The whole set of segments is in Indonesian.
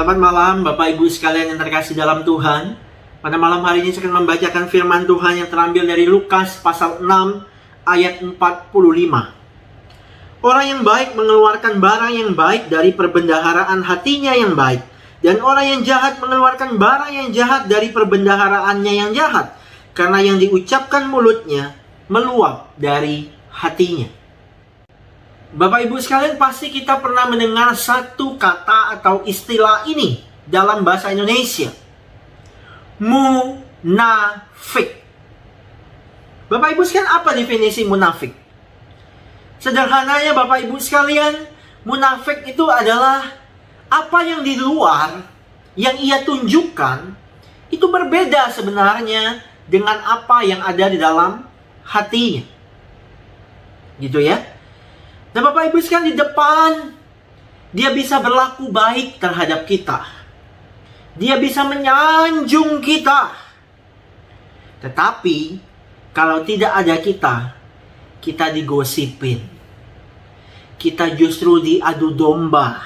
Selamat malam Bapak Ibu sekalian yang terkasih dalam Tuhan. Pada malam hari ini saya akan membacakan firman Tuhan yang terambil dari Lukas pasal 6 ayat 45. Orang yang baik mengeluarkan barang yang baik dari perbendaharaan hatinya yang baik, dan orang yang jahat mengeluarkan barang yang jahat dari perbendaharaannya yang jahat, karena yang diucapkan mulutnya meluap dari hatinya. Bapak Ibu sekalian, pasti kita pernah mendengar satu kata atau istilah ini dalam bahasa Indonesia. Munafik. Bapak Ibu sekalian, apa definisi munafik? Sederhananya Bapak Ibu sekalian, munafik itu adalah apa yang di luar yang ia tunjukkan itu berbeda sebenarnya dengan apa yang ada di dalam hatinya. Gitu ya. Nah Bapak Ibu sekalian, di depan dia bisa berlaku baik terhadap kita. Dia bisa menyanjung kita. Tetapi kalau tidak ada kita digosipin. Kita justru diadu domba.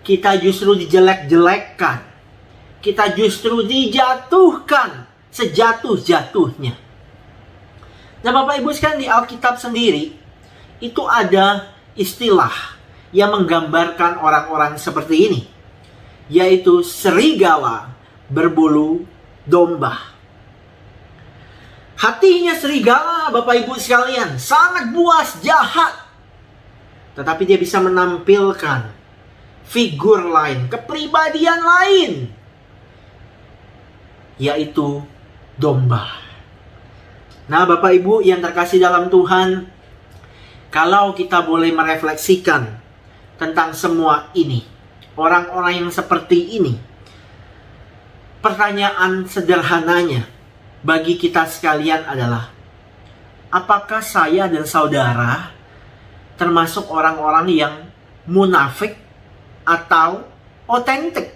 Kita justru dijelek-jelekkan. Kita justru dijatuhkan sejatuh-jatuhnya. Nah Bapak Ibu sekalian, di Alkitab sendiri itu ada istilah yang menggambarkan orang-orang seperti ini, yaitu serigala berbulu domba. Hatinya serigala, Bapak Ibu sekalian, sangat buas, jahat. Tetapi dia bisa menampilkan figur lain, kepribadian lain, yaitu domba. Nah Bapak Ibu yang terkasih dalam Tuhan, kalau kita boleh merefleksikan tentang semua ini, orang-orang yang seperti ini, pertanyaan sederhananya bagi kita sekalian adalah, apakah saya dan saudara termasuk orang-orang yang munafik atau otentik?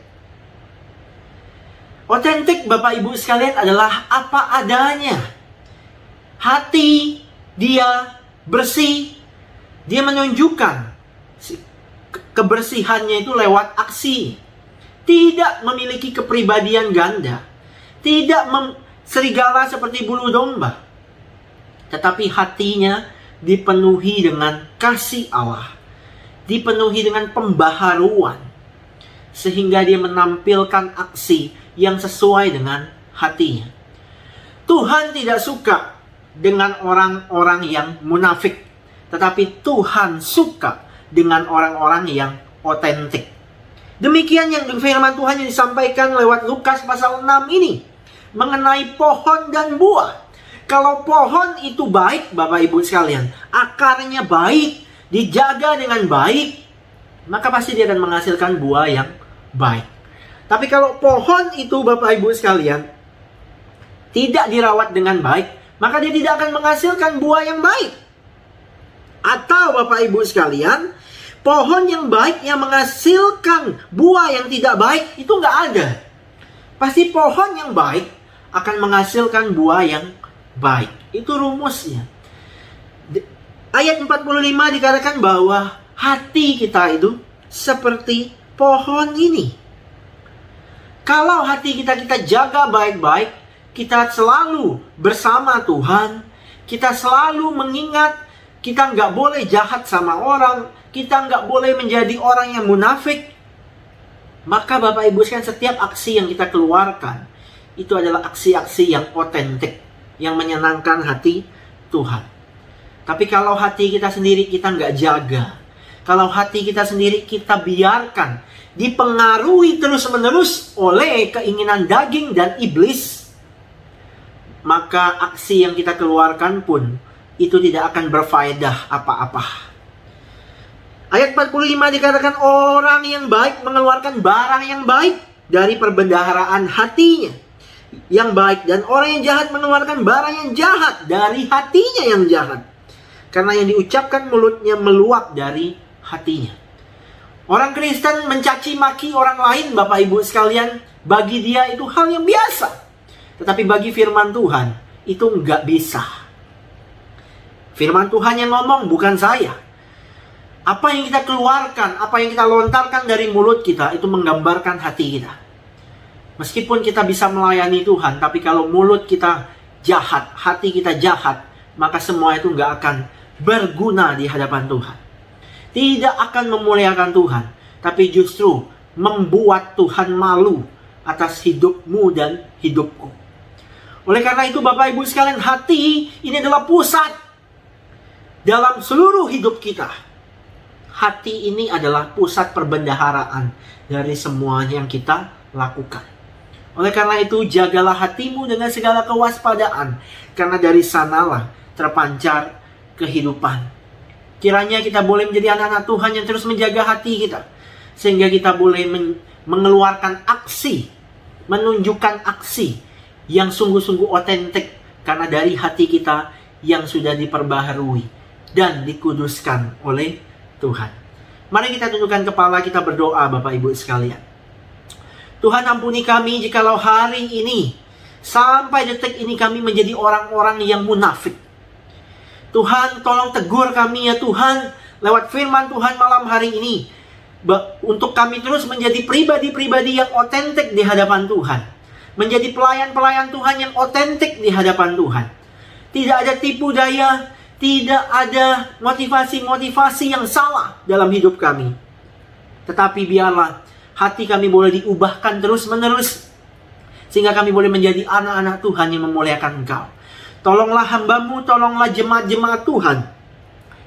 Otentik Bapak Ibu sekalian adalah apa adanya. Hati dia bersih. Dia menunjukkan kebersihannya itu lewat aksi. Tidak memiliki kepribadian ganda. Tidak serigala seperti bulu domba. Tetapi hatinya dipenuhi dengan kasih Allah. Dipenuhi dengan pembaharuan. Sehingga dia menampilkan aksi yang sesuai dengan hatinya. Tuhan tidak suka dengan orang-orang yang munafik. Tetapi Tuhan suka dengan orang-orang yang otentik. Demikian yang firman Tuhan yang disampaikan lewat Lukas pasal 6 ini. Mengenai pohon dan buah. Kalau pohon itu baik Bapak Ibu sekalian, akarnya baik, dijaga dengan baik, maka pasti dia akan menghasilkan buah yang baik. Tapi kalau pohon itu Bapak Ibu sekalian tidak dirawat dengan baik, maka dia tidak akan menghasilkan buah yang baik. Atau Bapak Ibu sekalian, pohon yang baik yang menghasilkan buah yang tidak baik itu nggak ada. Pasti pohon yang baik akan menghasilkan buah yang baik. Itu rumusnya. Ayat 45 dikatakan bahwa hati kita itu seperti pohon ini. Kalau hati kita jaga baik-baik, kita selalu bersama Tuhan, kita selalu mengingat kita nggak boleh jahat sama orang, kita nggak boleh menjadi orang yang munafik. Maka Bapak Ibu sekalian, setiap aksi yang kita keluarkan itu adalah aksi-aksi yang otentik, yang menyenangkan hati Tuhan. Tapi kalau hati kita sendiri kita nggak jaga, kalau hati kita sendiri kita biarkan dipengaruhi terus-menerus oleh keinginan daging dan iblis, maka aksi yang kita keluarkan pun itu tidak akan berfaedah apa-apa. Ayat 45 dikatakan orang yang baik mengeluarkan barang yang baik dari perbendaharaan hatinya yang baik, dan orang yang jahat mengeluarkan barang yang jahat dari hatinya yang jahat, karena yang diucapkan mulutnya meluap dari hatinya. Orang Kristen mencaci maki orang lain Bapak Ibu sekalian, bagi dia itu hal yang biasa. Tetapi bagi firman Tuhan itu nggak bisa. Firman Tuhan yang ngomong, bukan saya. Apa yang kita keluarkan, apa yang kita lontarkan dari mulut kita, itu menggambarkan hati kita. Meskipun kita bisa melayani Tuhan, tapi kalau mulut kita jahat, hati kita jahat, maka semua itu nggak akan berguna di hadapan Tuhan. Tidak akan memuliakan Tuhan, tapi justru membuat Tuhan malu atas hidupmu dan hidupku. Oleh karena itu Bapak Ibu sekalian, hati ini adalah pusat dalam seluruh hidup kita. Hati ini adalah pusat perbendaharaan dari semuanya yang kita lakukan. Oleh karena itu, jagalah hatimu dengan segala kewaspadaan, karena dari sanalah terpancar kehidupan. Kiranya kita boleh menjadi anak-anak Tuhan yang terus menjaga hati kita, sehingga kita boleh mengeluarkan aksi, menunjukkan aksi yang sungguh-sungguh otentik, karena dari hati kita yang sudah diperbaharui dan dikuduskan oleh Tuhan. Mari kita tundukkan kepala, kita berdoa Bapak Ibu sekalian. Tuhan, ampuni kami jikalau hari ini, sampai detik ini kami menjadi orang-orang yang munafik. Tuhan, tolong tegur kami ya Tuhan, lewat firman Tuhan malam hari ini, untuk kami terus menjadi pribadi-pribadi yang otentik di hadapan Tuhan. Menjadi pelayan-pelayan Tuhan yang otentik di hadapan Tuhan. Tidak ada tipu daya, tidak ada motivasi-motivasi yang salah dalam hidup kami. Tetapi biarlah hati kami boleh diubahkan terus-menerus, sehingga kami boleh menjadi anak-anak Tuhan yang memuliakan Engkau. Tolonglah hamba-Mu, tolonglah jemaat-jemaat Tuhan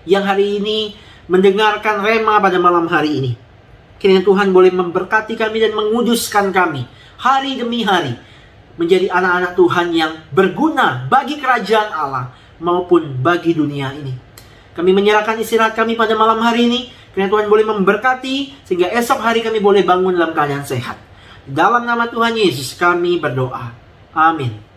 yang hari ini mendengarkan rema pada malam hari ini. Kiranya Tuhan boleh memberkati kami dan menguduskan kami hari demi hari, menjadi anak-anak Tuhan yang berguna bagi kerajaan Allah maupun bagi dunia ini. Kami menyerahkan istirahat kami pada malam hari ini. Kiranya Tuhan boleh memberkati, sehingga esok hari kami boleh bangun dalam keadaan sehat. Dalam nama Tuhan Yesus kami berdoa. Amin.